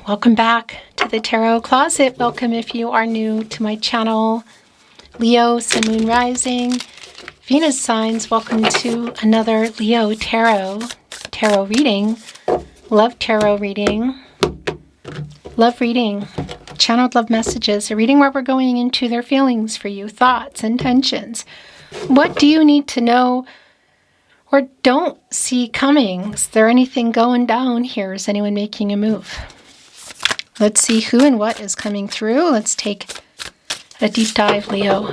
Welcome back to the Tarot Closet. Welcome if you are new to my channel. Leo, Sun, Moon, Rising, Venus signs. Welcome to another Leo Tarot reading. Love tarot reading. Love reading. Channeled love messages. A reading where we're going into their feelings for you, thoughts, intentions. What do you need to know or don't see coming? Is there anything going down here? Is anyone making a move? Let's see who and what is coming through. Let's take a deep dive, Leo.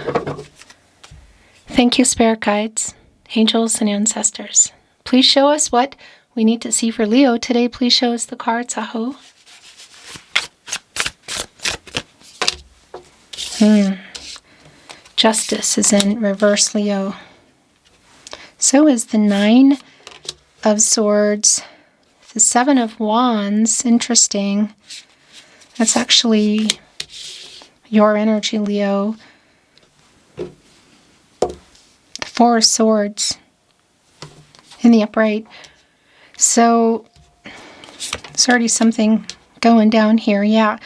Thank you, spirit guides, angels, and ancestors. Please show us what we need to see for Leo today. Please show us the cards. Aho. Justice is in reverse, Leo. So is the Nine of Swords, the Seven of Wands. Interesting. That's actually your energy, Leo. The Four of Swords in the upright. So there's already something going down here. Yeah.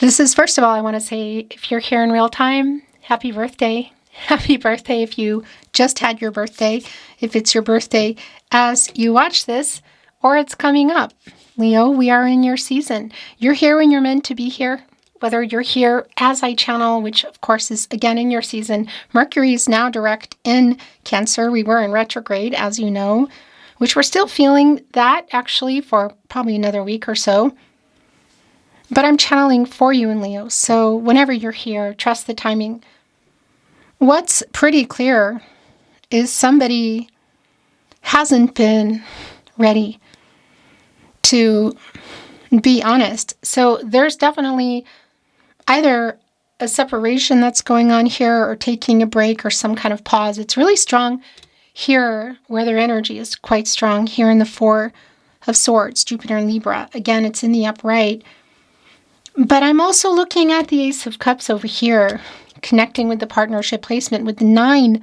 This is, first of all, I want to say, if you're here in real time, happy birthday. Happy birthday if you just had your birthday, if it's your birthday as you watch this, or it's coming up. Leo, we are in your season. You're here when you're meant to be here, whether you're here as I channel, which of course is again in your season. Mercury is now direct in Cancer. We were in retrograde, as you know, which we're still feeling that actually for probably another week or so. But I'm channeling for you in Leo. So whenever you're here, trust the timing. What's pretty clear is somebody hasn't been ready to be honest. So there's definitely either a separation that's going on here or taking a break or some kind of pause. It's really strong here where their energy is quite strong here in the Four of Swords, Jupiter and Libra. Again, it's in the upright. But I'm also looking at the Ace of Cups over here, connecting with the partnership placement with the Nine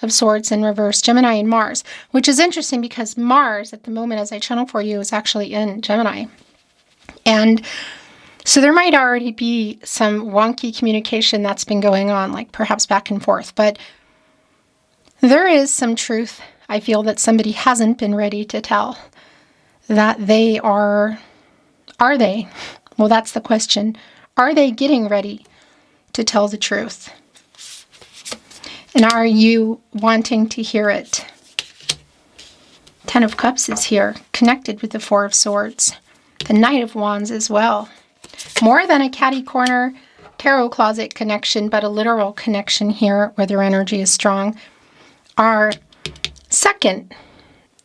of Swords in reverse, Gemini and Mars, which is interesting because Mars, at the moment as I channel for you, is actually in Gemini. And so there might already be some wonky communication that's been going on, like perhaps back and forth. But there is some truth, I feel, that somebody hasn't been ready to tell. That they are they? Well, that's the question. Are they getting ready to tell the truth? And are you wanting to hear it? Ten of Cups is here, connected with the Four of Swords. The Knight of Wands as well. More than a catty corner tarot closet connection, but a literal connection here where their energy is strong. Our second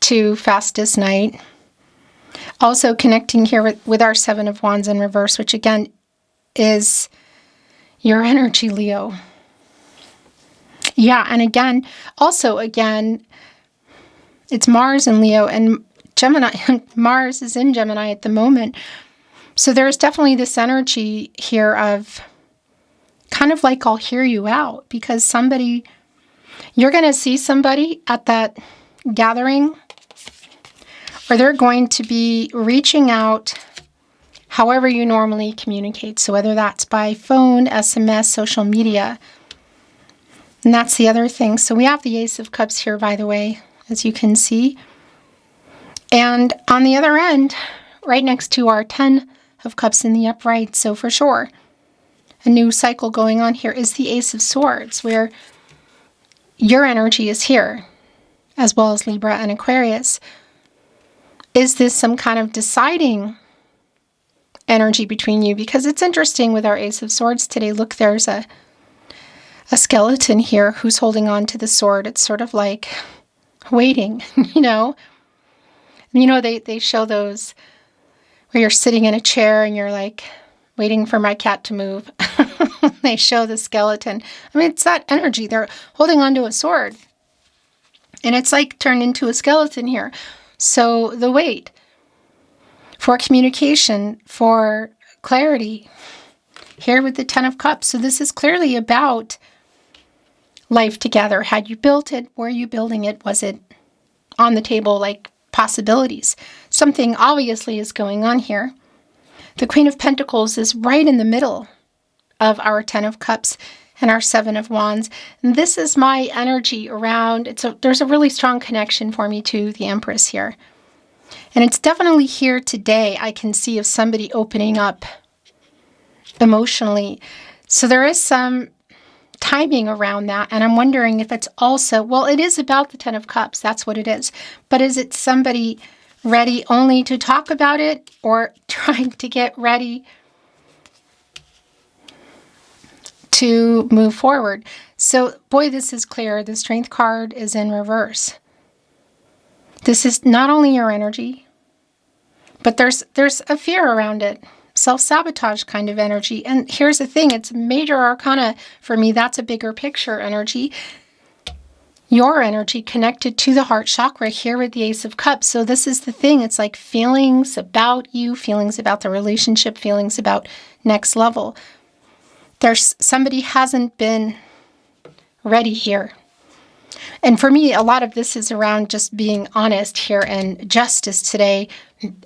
to fastest night. Also connecting here with our Seven of Wands in reverse, which again is your energy, Leo. Yeah, and again, it's Mars in Leo and Gemini. Mars is in Gemini at the moment. So there's definitely this energy here of kind of like, I'll hear you out, because you're going to see somebody at that gathering, or they're going to be reaching out however you normally communicate. So whether that's by phone, SMS, social media. And that's the other thing. So we have the Ace of Cups here, by the way, as you can see. And on the other end, right next to our Ten of Cups in the upright. So for sure, a new cycle going on here is the Ace of Swords, where your energy is here, as well as Libra and Aquarius. Is this some kind of deciding energy between you? Because it's interesting with our Ace of Swords today. Look, there's a skeleton here who's holding on to the sword. It's sort of like waiting, you know. They show those where you're sitting in a chair and you're like waiting for my cat to move. They show the skeleton. I mean, it's that energy. They're holding onto a sword. And it's like turned into a skeleton here. So the wait for communication, for clarity, here with the Ten of Cups. So this is clearly about life together. Had you built it? Were you building it? Was it on the table, like possibilities? Something obviously is going on here. The Queen of Pentacles is right in the middle of our Ten of Cups and our Seven of Wands. And this is my energy around, there's a really strong connection for me to the Empress here. And it's definitely here today, I can see, of somebody opening up emotionally. So there is some timing around that. And I'm wondering if it's also, well, it is about the Ten of Cups. That's what it is. But is it somebody ready only to talk about it, or trying to get ready to move forward? So, boy, this is clear. The Strength card is in reverse. This is not only your energy, but there's a fear around it. Self-sabotage kind of energy. And here's the thing, it's major arcana for me. That's a bigger picture energy. Your energy connected to the heart chakra here with the Ace of Cups. So this is the thing. It's like feelings about you, feelings about the relationship, feelings about next level. There's somebody hasn't been ready here. And for me, a lot of this is around just being honest here and justice today.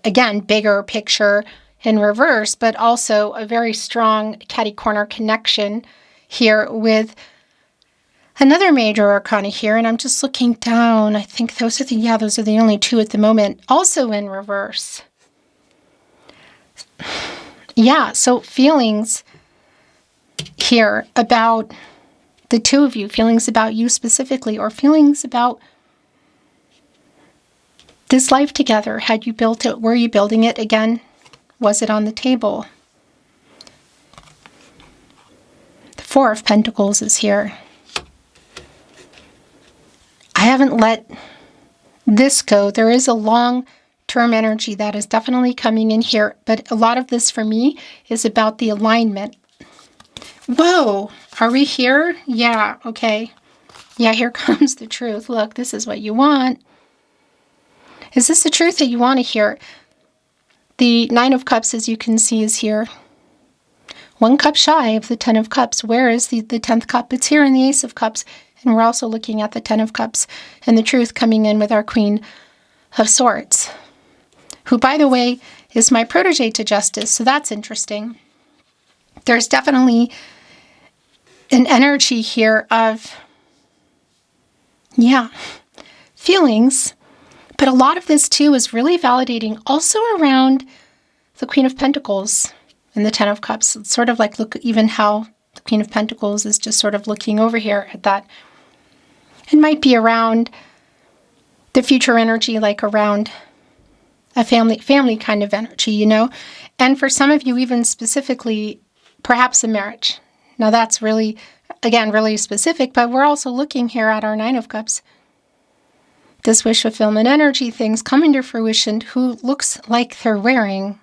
Again, bigger picture in reverse, but also a very strong catty corner connection here with another major arcana here. And I'm just looking down. I think those are the only two at the moment. Also in reverse. Yeah, so feelings here about the two of you, feelings about you specifically, or feelings about this life together. Had you built it? Were you building it? Again, was it on the table? The Four of Pentacles is here. I haven't let this go. There is a long-term energy that is definitely coming in here, but a lot of this for me is about the alignment. Whoa, are we here? Yeah, okay. Yeah, here comes the truth. Look, this is what you want. Is this the truth that you want to hear? The Nine of Cups, as you can see, is here. One cup shy of the Ten of Cups. Where is the 10th cup? It's here in the Ace of Cups. And we're also looking at the Ten of Cups and the truth coming in with our Queen of Swords, who, by the way, is my protege to Justice. So that's interesting. There's definitely an energy here of, yeah, feelings. But a lot of this, too, is really validating also around the Queen of Pentacles and the Ten of Cups. It's sort of like, look, even how the Queen of Pentacles is just sort of looking over here at that. It might be around the future energy, like around a family kind of energy, you know? And for some of you, even specifically, perhaps a marriage. Now that's really, again, really specific, but we're also looking here at our Nine of Cups. This wish fulfillment energy, things coming to fruition, who looks like they're wearing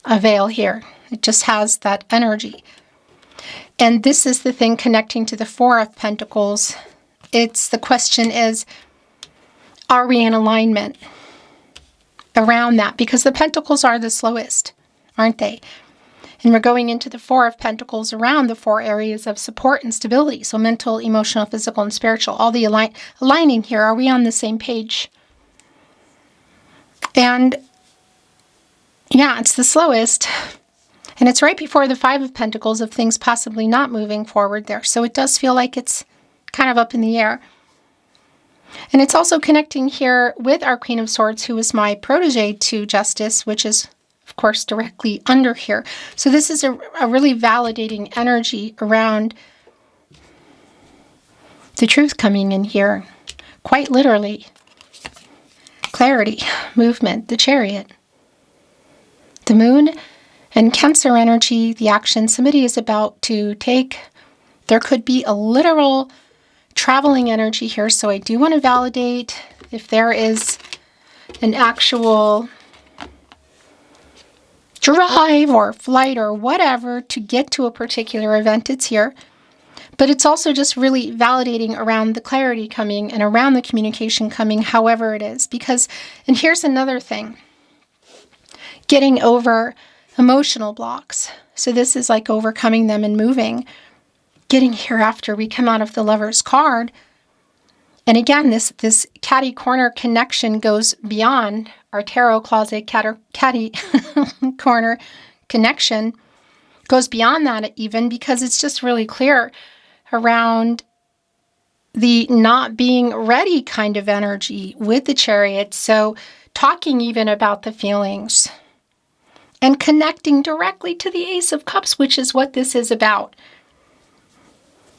a veil here. It just has that energy. And this is the thing connecting to the Four of Pentacles. The question is, are we in alignment around that? Because the Pentacles are the slowest, aren't they? And we're going into the Four of Pentacles around the four areas of support and stability. So mental, emotional, physical, and spiritual. All the aligning here. Are we on the same page? And yeah, it's the slowest. And it's right before the Five of Pentacles of things possibly not moving forward there. So it does feel like it's kind of up in the air. And it's also connecting here with our Queen of Swords, who is my protege to Justice, which is, of course, directly under here. So this is a really validating energy around the truth coming in here. Quite literally. Clarity, movement, the Chariot. The Moon and Cancer energy, the action somebody is about to take. There could be a literal traveling energy here. So I do want to validate if there is an actual drive or flight or whatever to get to a particular event. It's here. But it's also just really validating around the clarity coming and around the communication coming, however it is. Because, and here's another thing, getting over emotional blocks. So this is like overcoming them and moving. Getting here after we come out of the Lover's card And again, this catty corner connection goes beyond our tarot closet catty corner connection, goes beyond that even, because it's just really clear around the not being ready kind of energy with the Chariot. So talking even about the feelings and connecting directly to the Ace of Cups, which is what this is about.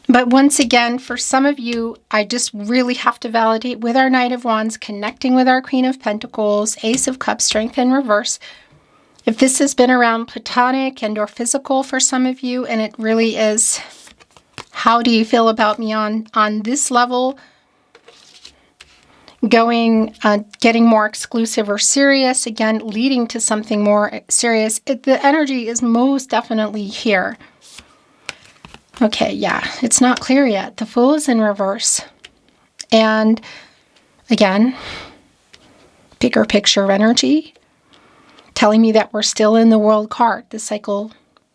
But once again, for some of you, I just really have to validate with our Knight of Wands, connecting with our Queen of Pentacles, Ace of Cups, Strength in reverse. If this has been around platonic and or physical for some of you, and it really is, how do you feel about me on this level? Going, getting more exclusive or serious, again, leading to something more serious. The energy is most definitely here. Okay, yeah, it's not clear yet. The Fool is in reverse. And again, bigger picture energy, telling me that we're still in the World card. The cycle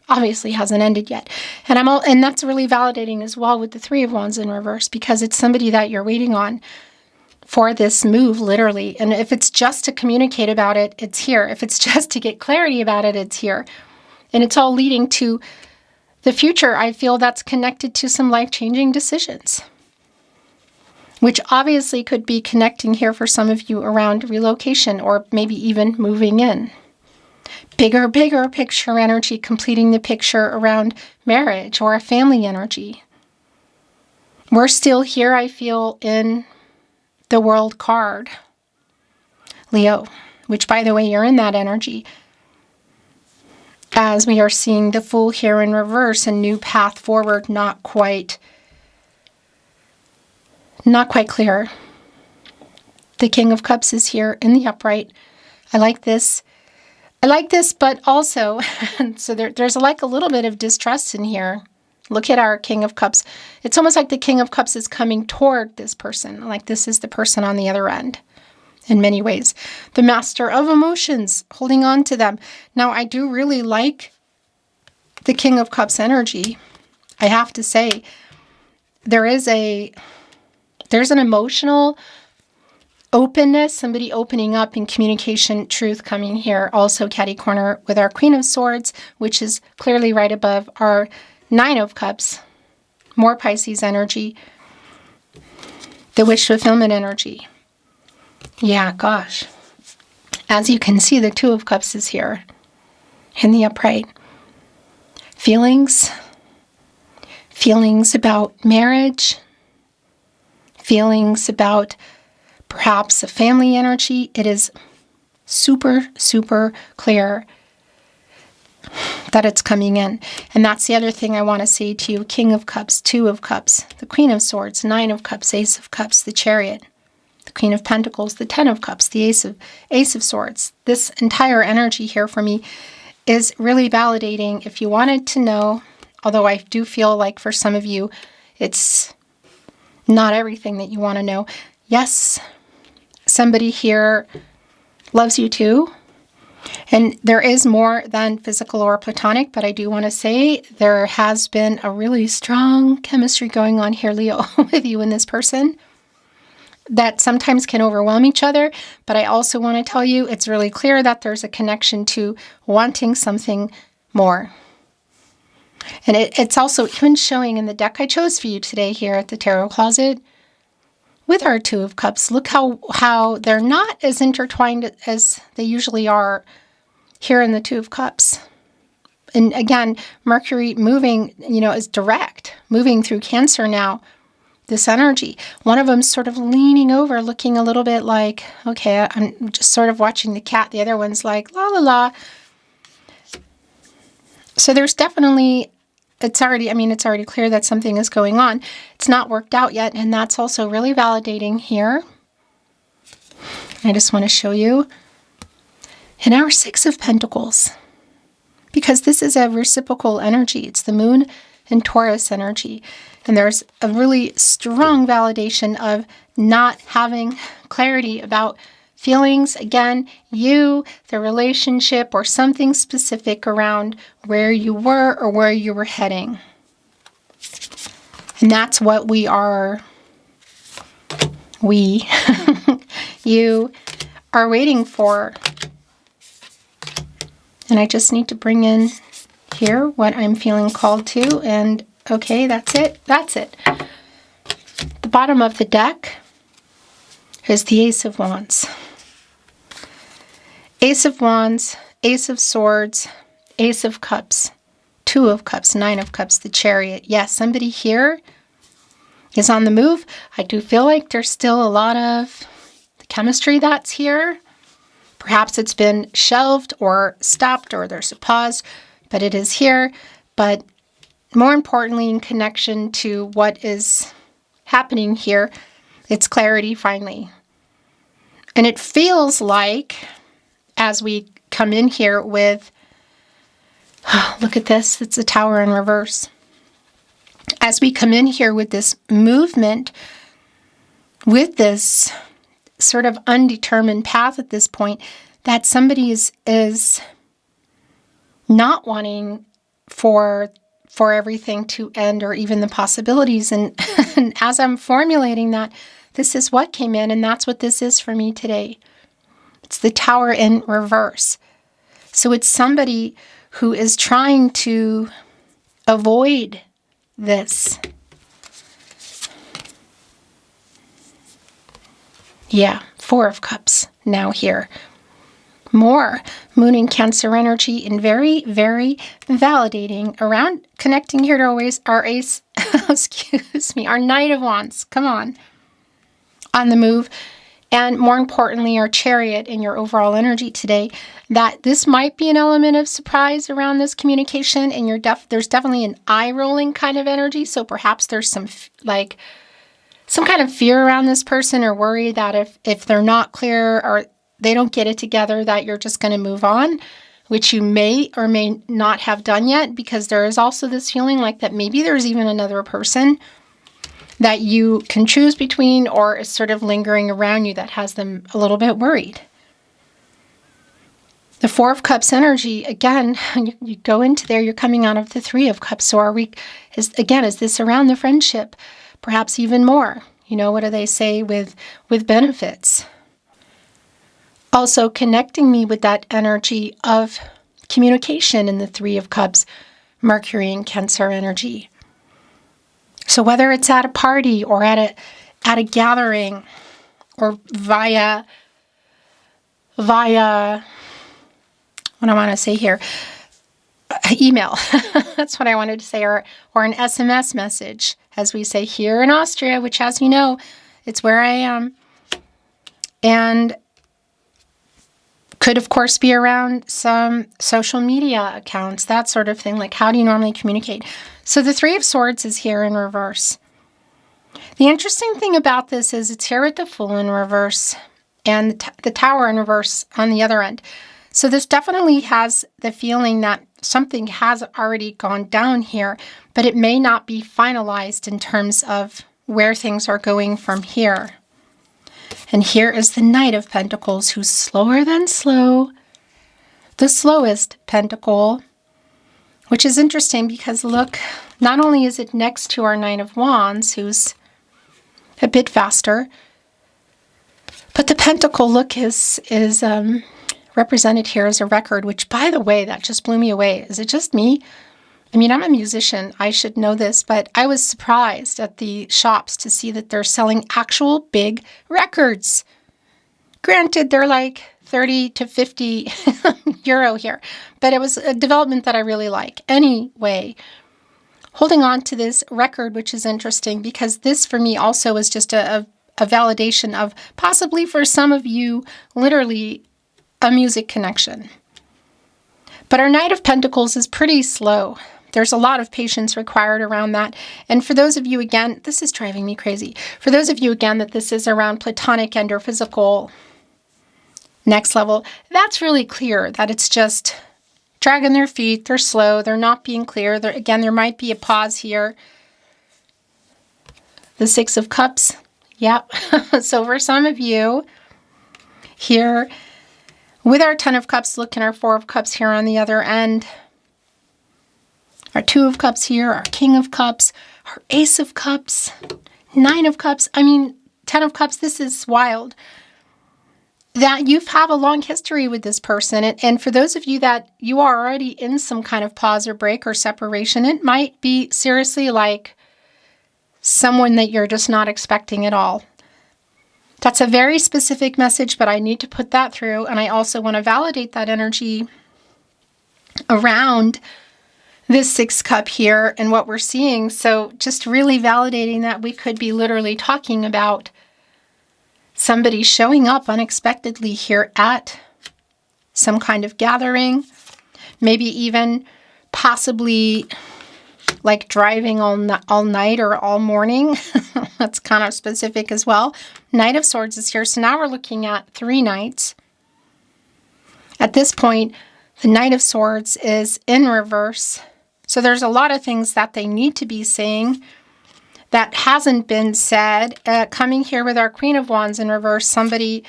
obviously hasn't ended yet. And that's really validating as well with the Three of Wands in reverse, because it's somebody that you're waiting on for this move, literally. And if it's just to communicate about it, it's here. If it's just to get clarity about it, it's here. And it's all leading to the future. I feel that's connected to some life-changing decisions, which obviously could be connecting here for some of you around relocation or maybe even moving in. Bigger picture energy, completing the picture around marriage or a family energy. We're still here, I feel, in the World card, Leo, which, by the way, you're in that energy. As we are seeing the Fool here in reverse, a new path forward, not quite clear. The King of Cups is here in the upright. I like this, but also, so there's like a little bit of distrust in here. Look at our King of Cups. It's almost like the King of Cups is coming toward this person, like this is the person on the other end. In many ways, the Master of Emotions, holding on to them. Now, I do really like the King of Cups energy. I have to say, there's an emotional openness, somebody opening up in communication, truth coming here. Also, catty corner with our Queen of Swords, which is clearly right above our Nine of Cups. More Pisces energy. The wish fulfillment energy. Yeah, gosh. As you can see, the Two of Cups is here in the upright. Feelings about marriage, feelings about perhaps a family energy. It is super, super clear that it's coming in. And that's the other thing I want to say to you. King of Cups, Two of Cups, the Queen of Swords, Nine of Cups, Ace of Cups, the Chariot, the Queen of Pentacles, the Ten of Cups, the Ace of Swords. This entire energy here for me is really validating. If you wanted to know, although I do feel like for some of you, it's not everything that you want to know. Yes, somebody here loves you too. And there is more than physical or platonic, but I do want to say there has been a really strong chemistry going on here, Leo, with you and this person that sometimes can overwhelm each other. But I also want to tell you it's really clear that there's a connection to wanting something more. And it's also even showing in the deck I chose for you today here at the Tarot Closet with our Two of Cups. Look how they're not as intertwined as they usually are here in the Two of Cups. And again, Mercury moving, is direct, moving through Cancer now, this energy. One of them sort of leaning over, looking a little bit like, okay, I'm just sort of watching the cat. The other one's like, la, la, la. So there's definitely, it's already clear that something is going on. It's not worked out yet, and that's also really validating here. I just want to show you in our Six of Pentacles, because this is a reciprocal energy. It's the Moon and Taurus energy, and there's a really strong validation of not having clarity about feelings, again, you, the relationship, or something specific around where you were or where you were heading. And that's what we are you are waiting for. And I just need to bring in here what I'm feeling called to. And okay, that's it. That's it. The bottom of the deck is the Ace of Wands. Ace of Wands, Ace of Swords, Ace of Cups, Two of Cups, Nine of Cups, the Chariot. Yes, somebody here is on the move. I do feel like there's still a lot of chemistry that's here. Perhaps it's been shelved or stopped or there's a pause, but it is here. But more importantly, in connection to what is happening here, it's clarity finally. And it feels like, as we come in here with, look at this, it's a Tower in reverse. As we come in here with this movement, with this sort of undetermined path at this point, that somebody is not wanting for everything to end, or even the possibilities. And as I'm formulating that, this is what came in, and that's what this is for me today. It's the Tower in reverse. So it's somebody who is trying to avoid this. Yeah, Four of Cups now here. More Moon and Cancer energy, and very, very validating around connecting here to always our Ace, excuse me, our Knight of Wands. Come on the move. And more importantly, our Chariot in your overall energy today, that this might be an element of surprise around this communication, and there's definitely an eye-rolling kind of energy. So perhaps there's some kind of fear around this person, or worry that if they're not clear or they don't get it together, that you're just going to move on, which you may or may not have done yet, because there is also this feeling like that maybe there's even another person that you can choose between, or is sort of lingering around you, that has them a little bit worried. The Four of Cups energy, again, you go into there, you're coming out of the Three of Cups. So is this around the friendship? Perhaps even more. You know, what do they say with benefits? Also connecting me with that energy of communication in the Three of Cups, Mercury and Cancer energy. So whether it's at a party or at a gathering, or via what I want to say here, email. That's what I wanted to say, or an SMS message, as we say here in Austria, which, as you know, it's where I am. And could, of course, be around some social media accounts, that sort of thing. Like, how do you normally communicate? So the Three of Swords is here in reverse. The interesting thing about this is it's here with the Fool in reverse, and the Tower in reverse on the other end. So this definitely has the feeling that something has already gone down here, but it may not be finalized in terms of where things are going from here. And here is the Knight of Pentacles, who's slower than slow, the slowest pentacle, which is interesting because, look, not only is it next to our Nine of Wands, who's a bit faster, but the pentacle, look, is represented here as a record, which, by the way, that just blew me away. Is it just me? I mean, I'm a musician. I should know this, but I was surprised at the shops to see that they're selling actual big records. Granted, they're like 30 to 50 euro here, but it was a development that I really like. Anyway, holding on to this record, which is interesting because this for me also is just a validation of possibly for some of you, literally a music connection. But our Knight of Pentacles is pretty slow. There's a lot of patience required around that. And for those of you, again, this is driving me crazy. For those of you, again, that this is around platonic and or physical next level, that's really clear that it's just dragging their feet. They're slow. They're not being clear. Again, there might be a pause here. The Six of Cups. Yep. So for some of you here, with our Ten of Cups, look, and our Four of Cups here on the other end, our Two of Cups here, our King of Cups, our Ace of Cups, Nine of Cups. I mean, Ten of Cups, this is wild. That you've had a long history with this person. And for those of you that you are already in some kind of pause or break or separation, it might be seriously like someone that you're just not expecting at all. That's a very specific message, but I need to put that through. And I also want to validate that energy around this 6 cup here and what we're seeing. So just really validating that we could be literally talking about somebody showing up unexpectedly here at some kind of gathering, maybe even possibly like driving all night or all morning. That's kind of specific as well. Knight of Swords is here. So now we're looking at 3 nights. At this point, the Knight of Swords is in reverse. So there's a lot of things that they need to be saying that hasn't been said. Coming here with our Queen of Wands in reverse, somebody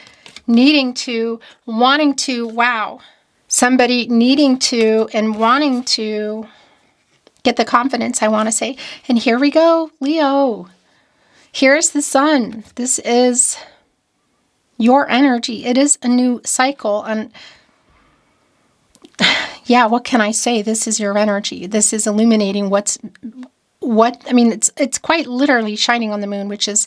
needing to, wanting to, wow. Somebody needing to and wanting to get the confidence, I want to say. And here we go, Leo. Here's the Sun. This is your energy. It is a new cycle. And yeah, what can I say? This is your energy. This is illuminating it's quite literally shining on the moon, which is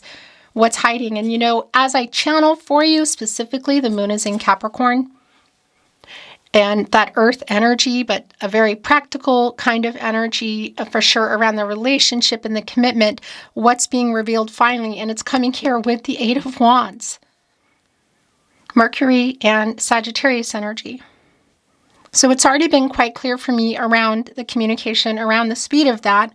what's hiding. And, you know, as I channel for you specifically, the moon is in Capricorn. And that earth energy, but a very practical kind of energy for sure around the relationship and the commitment, what's being revealed finally. And it's coming here with the 8 of Wands. Mercury and Sagittarius energy. So it's already been quite clear for me around the communication, around the speed of that.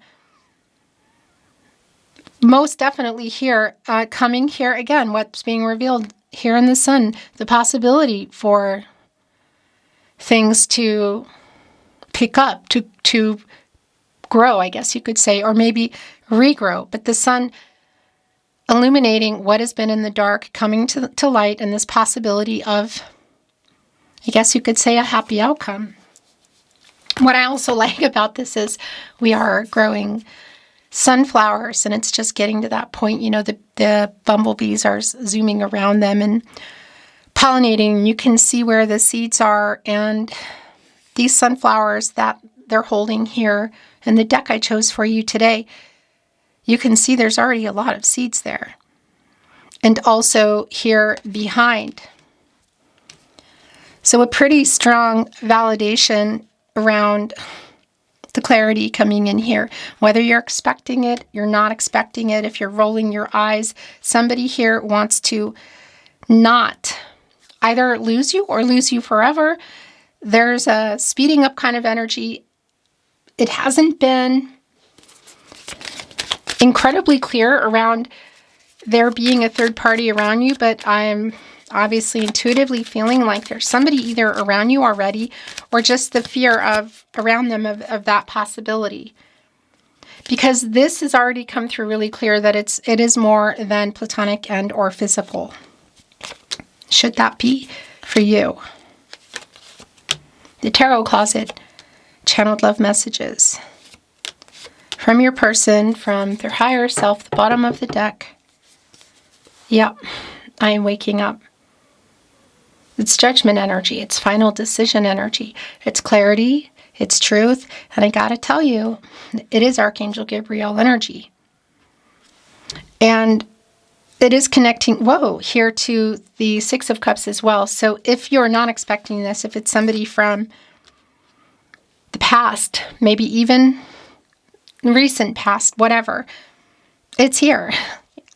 Most definitely here, coming here again, what's being revealed here in the Sun, the possibility for things to pick up, to grow, I guess you could say, or maybe regrow. But the Sun illuminating what has been in the dark, coming to light, and this possibility of, I guess you could say, a happy outcome. What I also like about this is we are growing sunflowers, and it's just getting to that point, you know, the bumblebees are zooming around them and pollinating. You can see where the seeds are, and these sunflowers that they're holding here in the deck I chose for you today, you can see there's already a lot of seeds there. And also here behind. So a pretty strong validation around the clarity coming in here. Whether you're expecting it, you're not expecting it, if you're rolling your eyes, somebody here wants to not either lose you or lose you forever. There's a speeding up kind of energy. It hasn't been incredibly clear around there being a third party around you, but I'm obviously intuitively feeling like there's somebody either around you already or just the fear of around them of that possibility. Because this has already come through really clear that it is more than platonic and or physical. Should that be for you? The Tarot Closet, channeled love messages from your person, from their higher self, the bottom of the deck. Yep, I am waking up. It's judgment energy. It's final decision energy. It's clarity. It's truth. And I got to tell you, it is Archangel Gabriel energy. And it is connecting, here to the 6 of Cups as well. So if you're not expecting this, if it's somebody from the past, maybe even recent past, whatever, it's here.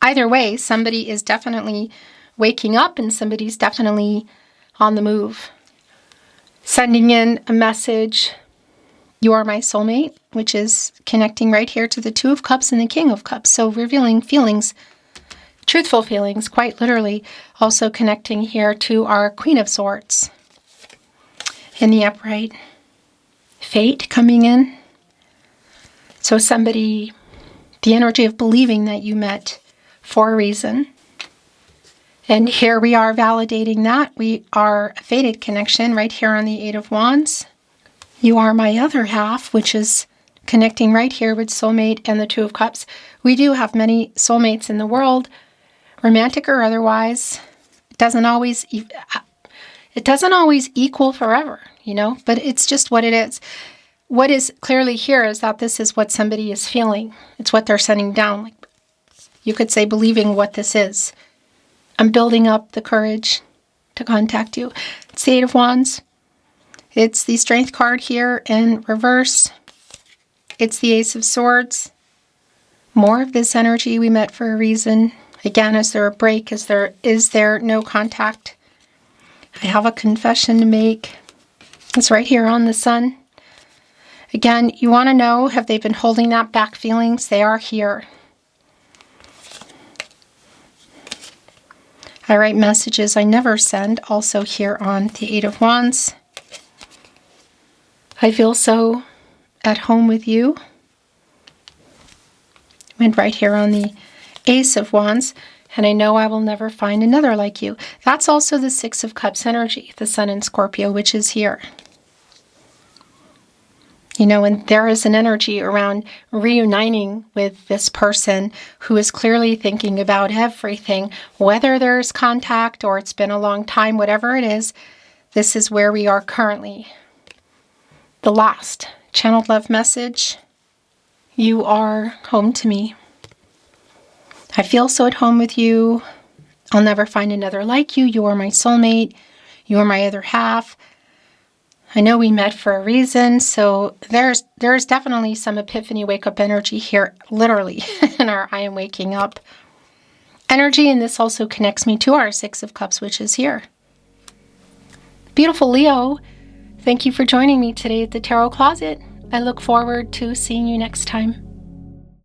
Either way, somebody is definitely waking up and somebody's definitely on the move. Sending in a message, you are my soulmate, which is connecting right here to the 2 of Cups and the King of Cups. So revealing feelings, truthful feelings, quite literally. Also connecting here to our Queen of Swords in the upright. Fate coming in. So somebody, the energy of believing that you met for a reason. And here we are validating that. We are a fated connection right here on the 8 of Wands. You are my other half, which is connecting right here with soulmate and the 2 of Cups. We do have many soulmates in the world. romantic or otherwise. It doesn't always equal forever, you know, but it's just what it is. What is clearly here is that this is what somebody is feeling. It's what they're sending down. Like, you could say believing what this is. I'm building up the courage to contact you. It's the Eight of Wands. It's the Strength card here in reverse. It's the Ace of Swords. More of this energy. We met for a reason. Again, is there a break? Is there no contact? I have a confession to make. It's right here on the Sun. Again, you want to know, have they been holding that back feelings? They are here. I write messages I never send, also here on the Eight of Wands. I feel so at home with you. And right here on the Ace of Wands. And I know I will never find another like you. That's also the Six of Cups energy, the Sun in Scorpio, which is here. You know, and there is an energy around reuniting with this person who is clearly thinking about everything, whether there's contact or it's been a long time, whatever it is, this is where we are currently. The last channeled love message. You are home to me. I feel so at home with you. I'll never find another like you. You are my soulmate. You are my other half. I know we met for a reason, so there's definitely some epiphany wake-up energy here, literally, in our I am waking up energy, and this also connects me to our Six of Cups, which is here. Beautiful Leo, thank you for joining me today at the Tarot Closet. I look forward to seeing you next time.